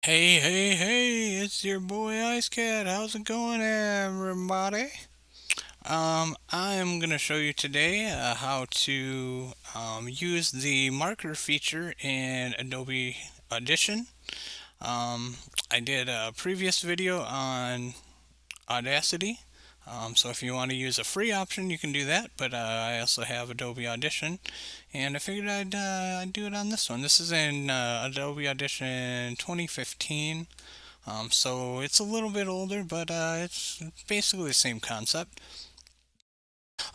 Hey, it's your boy Ice Cat. How's it going, everybody? I am going to show you today how to use the marker feature in Adobe Audition. Um, I did a previous video on Audacity. So if you want to use a free option, you can do that. But I also have Adobe Audition, and I figured I'd do it on this one. This is in Adobe Audition 2015. So it's a little bit older, but it's basically the same concept.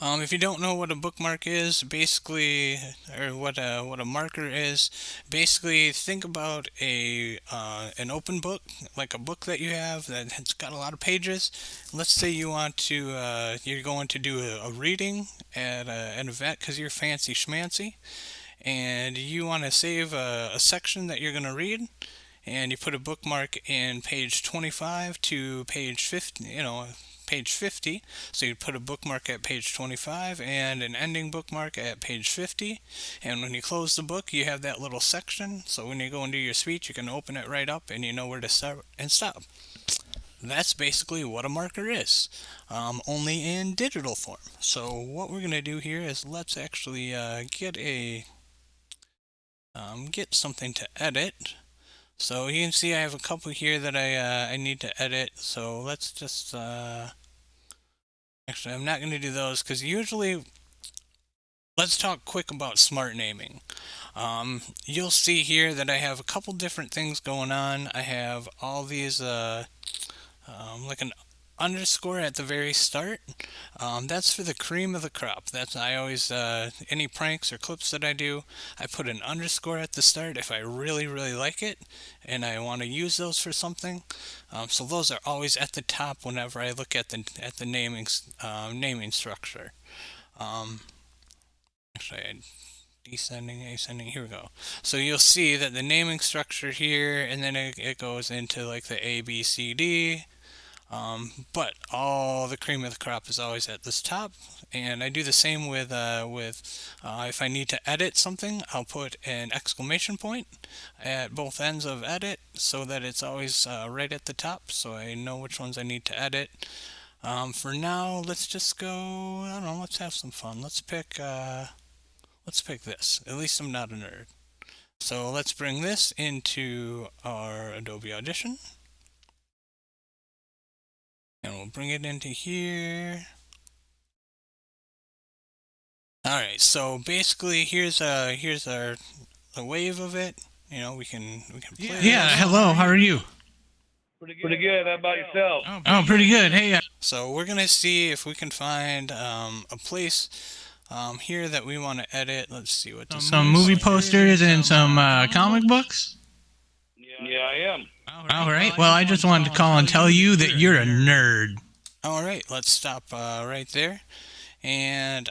If you don't know what a bookmark is, basically, or what a marker is, basically think about a an open book, like a book that you have that has got a lot of pages. Let's say you want to you're going to do a reading at an event because you're fancy schmancy, and you want to save a section that you're going to read, and you put a bookmark in page 25 to page 50, page 50. So you put a bookmark at page 25 and an ending bookmark at page 50. And when you close the book, you have that little section. So when you go and do your speech, you can open it right up and you know where to start and stop. That's basically what a marker is, only in digital form. So what we're going to do here is let's actually get something to edit. So you can see I have a couple here that I need to edit. So let's just actually I'm not going to do those because usually let's talk quick about smart naming. You'll see here that I have a couple different things going on. I have all these like an underscore at the very start. That's for the cream of the crop. That's I always any pranks or clips that I do, I put an underscore at the start if I really like it and I want to use those for something. So those are always at the top whenever I look at the naming structure. Um, actually, descending, ascending. Here we go. So you'll see that the naming structure here, and then it goes into like the A, B, C, D. But all the cream of the crop is always at this top, and I do the same with if I need to edit something, I'll put an exclamation point at both ends of edit so that it's always right at the top, so I know which ones I need to edit. For now, let's just go. I don't know. Let's have some fun. Let's pick this. At least I'm not a nerd. So let's bring this into our Adobe Audition. And we'll bring it into here. All right, so basically here's our the wave of it. We can play Yeah, this. hello, how are you? Pretty good. How about yourself? Oh, pretty good. Hey, So we're gonna see if we can find a place here that we want to edit. Let's see what this some is. movie posters and some comic books? Yeah, I am. All right, well, I just wanted to call and tell you that you're a nerd. All right, let's stop right there. And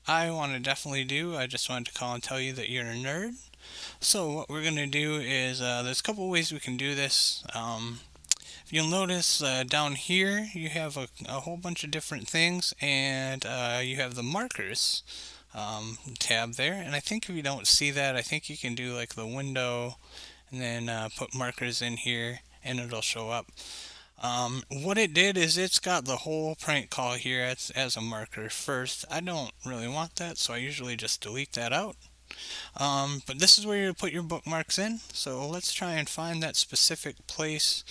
I want to definitely do. I just wanted to call and tell you that you're a nerd. So what we're gonna do is there's a couple ways we can do this. If you'll notice down here, you have a whole bunch of different things, and you have the markers tab there. And I think if you don't see that, I think you can do like the window and then put markers in here and it'll show up. What it did is it's got the whole prank call here as a marker first. I don't really want that, so I usually just delete that out. But this is where you put your bookmarks in. So let's try and find that specific place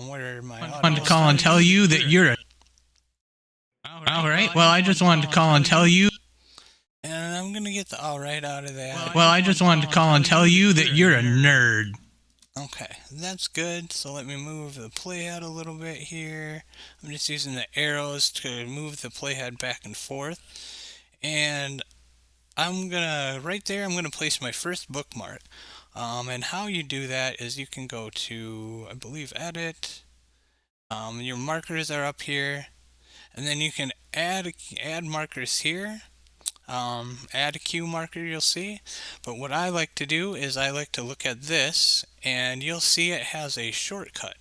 where my I wanted to call and tell you that you're a. All right, well, I just wanted to call and tell you. And I'm gonna get the all right out of that. Well, I just wanted to call and tell you that you're a nerd. Okay, that's good. So let me move the playhead a little bit here. I'm just using the arrows to move the playhead back and forth. And right there, I'm gonna place my first bookmark. And how you do that is you can go to, I believe, edit. Your markers are up here. And then you can add markers here. Add a cue marker, you'll see. But what I like to do is I like to look at this, and you'll see it has a shortcut.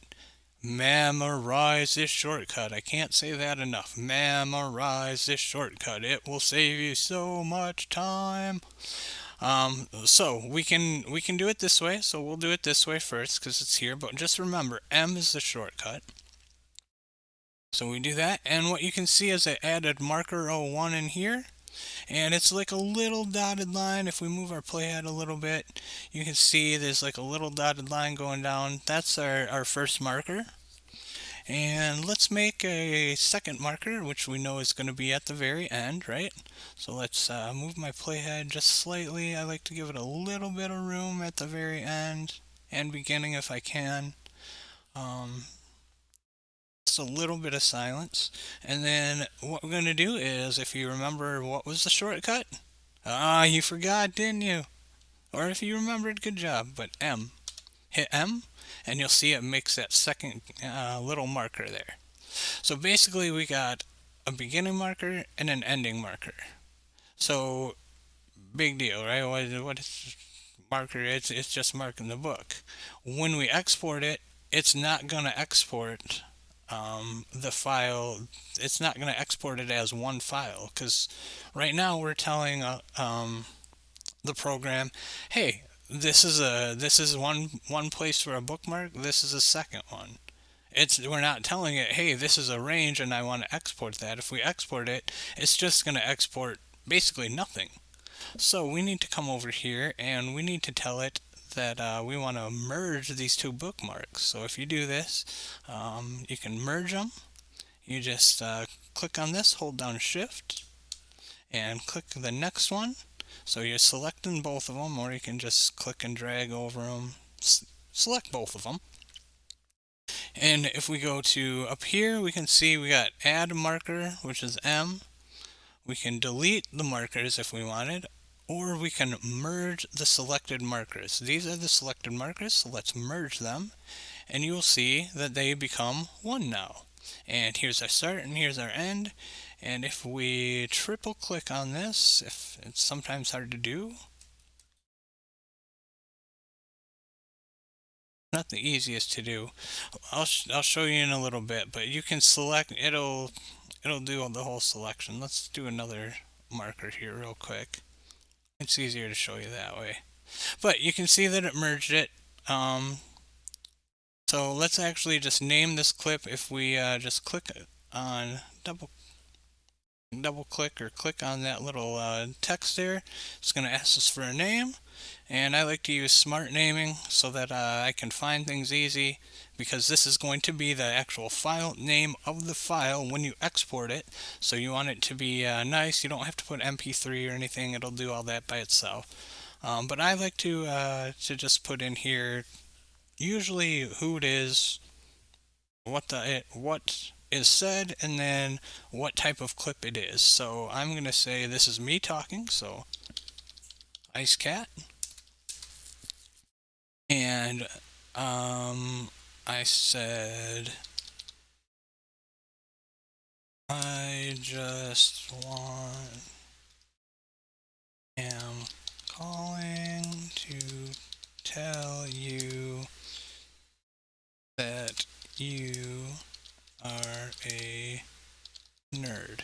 Memorize this shortcut. I can't say that enough. Memorize this shortcut. It will save you so much time. So we can do it this way. So we'll do it this way first because it's here. But just remember, M is the shortcut. So we do that, and what you can see is I added marker 01 in here, and it's like a little dotted line. If we move our playhead a little bit, you can see there's like a little dotted line going down. That's our first marker. And let's make a second marker, which we know is going to be at the very end, right? So let's move my playhead just slightly. I like to give it a little bit of room at the very end and beginning if I can. Um, just a little bit of silence. And then what we're going to do is, if you remember what was the shortcut? You forgot, didn't you? Or if you remembered, good job. But M. Hit M, and you'll see it makes that second little marker there. So basically, we got a beginning marker and an ending marker. So big deal, right? What is marker? It's just marking the book. When we export it, it's not gonna export the file. It's not gonna export it as one file because right now we're telling the program, hey, this is one place for a bookmark. This is a second one. We're not telling it, hey, this is a range and I want to export that. If we export it, it's just going to export basically nothing. So we need to come over here and we need to tell it that we want to merge these two bookmarks. So if you do this, you can merge them. You just click on this, hold down Shift, and click the next one. So you're selecting both of them, or you can just click and drag over them. Select both of them. And if we go to up here, we can see we got add marker, which is M. We can delete the markers if we wanted, or we can merge the selected markers. These are the selected markers, so let's merge them. And you'll see that they become one now. And here's our start and here's our end. And if we triple click on this, if it's sometimes hard to do, not the easiest to do. I'll show you in a little bit, but you can select, it'll do the whole selection. Let's do another marker here real quick. It's easier to show you that way. But you can see that it merged it. So let's actually just name this clip. If we just click on double click or click on that little text there, it's going to ask us for a name. And I like to use smart naming so that I can find things easy, because this is going to be the actual file name of the file when you export it. So you want it to be nice. You don't have to put MP3 or anything. It'll do all that by itself. But I like to just put in here usually who it is, what is said, and then what type of clip it is. So I'm going to say this is me talking, so Ice Cat. And I said, I just am calling to tell you that you are a nerd.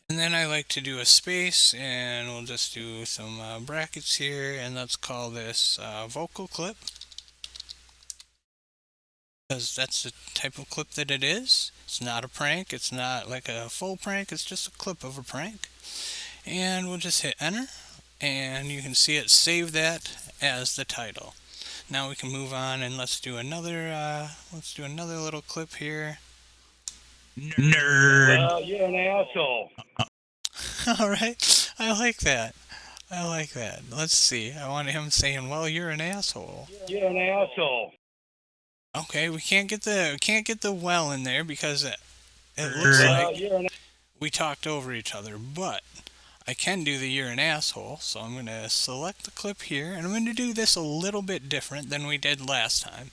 And then I like to do a space, and we'll just do some brackets here, and let's call this vocal clip, because that's the type of clip that it is. It's not a prank, it's not like a full prank, it's just a clip of a prank. And we'll just hit enter, and you can see it save that as the title. Now we can move on, and let's do another little clip here. Nerd. Well, you're an asshole. All right, I like that. I like that. Let's see. I want him saying, "Well, you're an asshole." You're an asshole. Okay, we can't get the well in there because it looks Well, like you're an we talked over each other. But I can do the "you're an asshole," so I'm gonna select the clip here, and I'm gonna do this a little bit different than we did last time,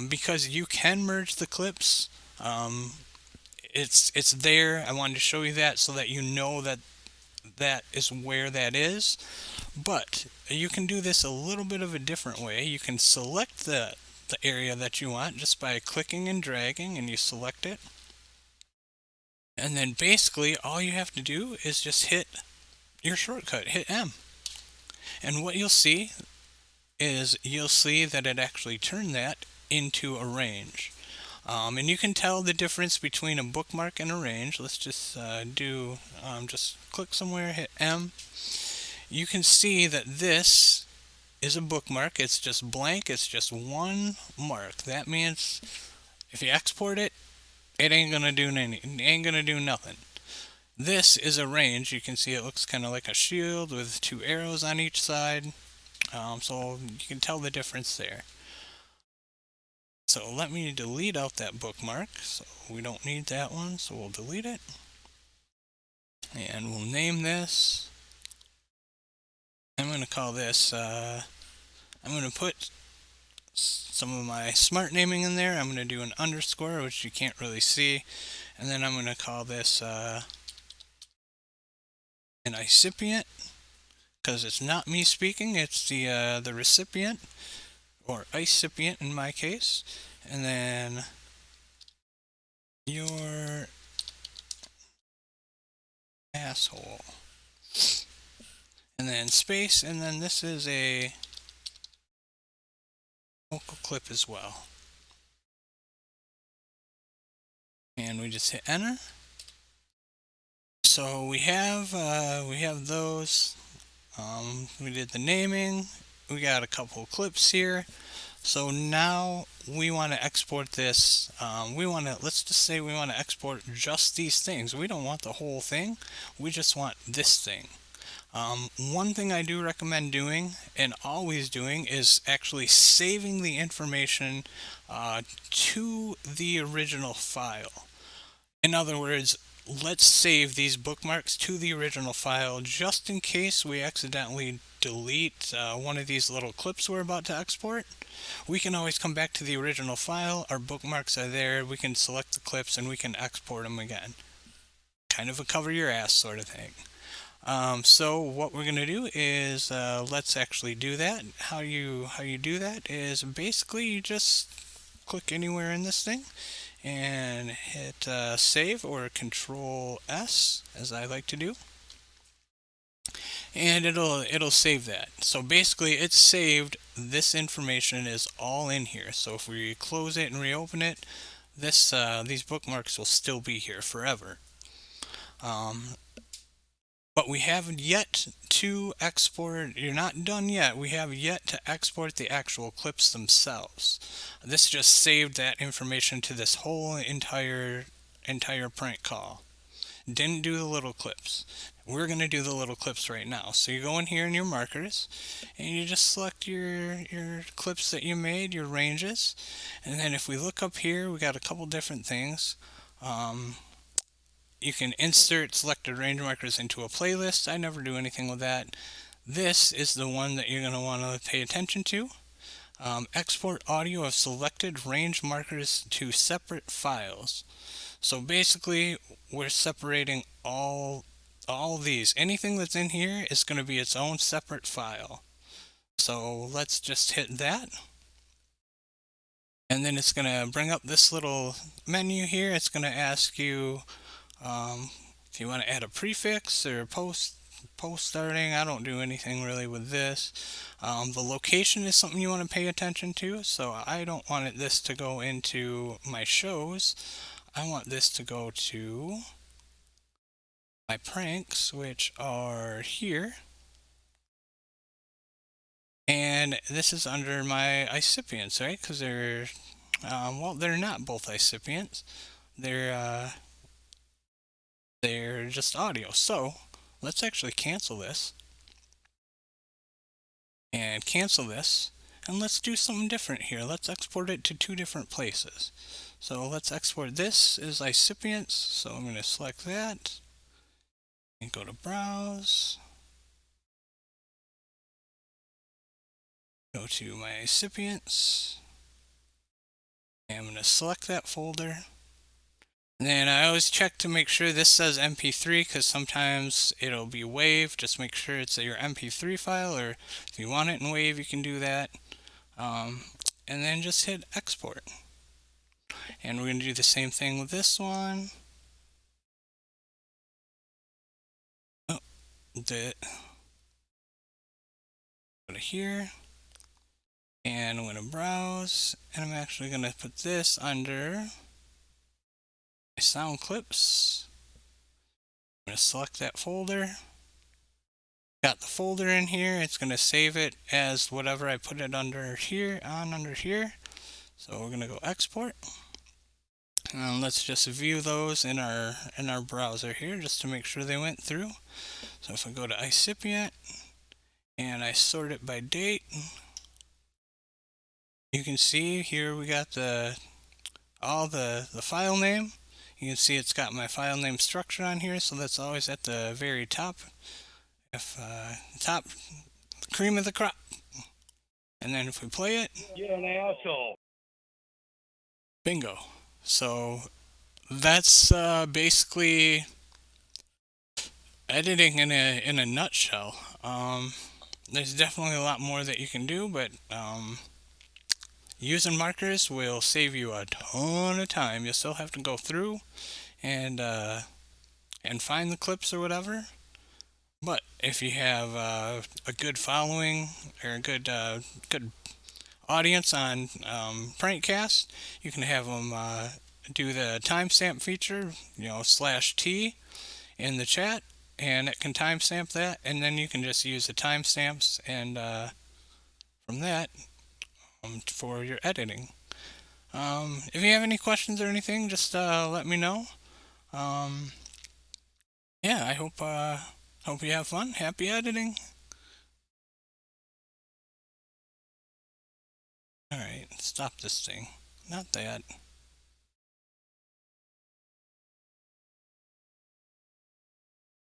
because you can merge the clips. It's there. I wanted to show you that so that you know that that is where that is. But you can do this a little bit of a different way. You can select the area that you want just by clicking and dragging, and you select it. And then basically all you have to do is just hit your shortcut, hit M. And what you'll see is you'll see that it actually turned that into a range. And you can tell the difference between a bookmark and a range. Let's just just click somewhere, hit M. You can see that this is a bookmark. It's just blank. It's just one mark. That means if you export it, it ain't gonna do nothing. This is a range. You can see it looks kind of like a shield with two arrows on each side. So you can tell the difference there. So let me delete out that bookmark. So we don't need that one, so we'll delete it. And we'll name this. I'm going to call this, I'm going to put some of my smart naming in there. I'm going to do an underscore, which you can't really see. And then I'm going to call this an recipient, because it's not me speaking, it's the recipient, or recipient in my case. And then your asshole. And then space, and then this is a vocal clip as well. And we just hit enter. So we have those. We did the naming. We got a couple of clips here. So now we want to export this. Let's just say we want to export just these things. We don't want the whole thing. We just want this thing. One thing I do recommend doing, and always doing, is actually saving the information to the original file. In other words, let's save these bookmarks to the original file just in case we accidentally delete one of these little clips we're about to export. We can always come back to the original file, our bookmarks are there, we can select the clips and we can export them again. Kind of a cover your ass sort of thing. So what we're going to do is let's actually do that. How you do that is basically you just click anywhere in this thing and hit save or Control S, as I like to do, and it'll save that. So basically it's saved. This information is all in here. So if we close it and reopen it, these bookmarks will still be here forever. But we haven't yet to export. You're not done yet. We have yet to export the actual clips themselves. This just saved that information to this whole entire prank call. Didn't do the little clips. We're going to do the little clips right now. So you go in here in your markers and you just select your clips that you made, your ranges. And then if we look up here, we got a couple different things. You can insert selected range markers into a playlist. I never do anything with that. This is the one that you're going to want to pay attention to. Export audio of selected range markers to separate files. So basically, we're separating all these. Anything that's in here is going to be its own separate file. So let's just hit that. And then it's going to bring up this little menu here. It's going to ask you if you want to add a prefix or post starting. I don't do anything really with this. The location is something you want to pay attention to. So I don't want this to go into my shows. I want this to go to my pranks, which are here. And this is under my recipients, right? Because they're, well, they're not both recipients. They're just audio. So let's actually cancel this and cancel this, and let's do something different here. Let's export it to two different places. So let's export this as recipients. So I'm going to select that and go to browse, go to my recipients, and I'm going to select that folder. And then I always check to make sure this says MP3 because sometimes it'll be WAV. Just make sure it's your MP3 file, or if you want it in WAV, you can do that. And then just hit export. And we're going to do the same thing with this one. Oh, Go to here, and I'm going to browse, and I'm actually going to put this under my sound clips. I'm going to select that folder. Got the folder in here. It's going to save it as whatever I put it under here, under here. So we're going to go export. And let's just view those in our browser here just to make sure they went through. So if I go to iCipient and I sort it by date, you can see here we got all the file name. You can see it's got my file name structure on here, so that's always at the very top. If top cream of the crop. And then if we play it, You're an asshole. bingo. So that's basically editing in a nutshell. There's definitely a lot more that you can do, but using markers will save you a ton of time. You still have to go through and find the clips or whatever. But if you have a good following or a good audience on Prankcast, you can have them do the timestamp feature, /T in the chat, and it can timestamp that, and then you can just use the timestamps and from that for your editing. If you have any questions or anything, just let me know. Yeah, I hope you have fun. Happy editing. Alright, stop this thing. Not that.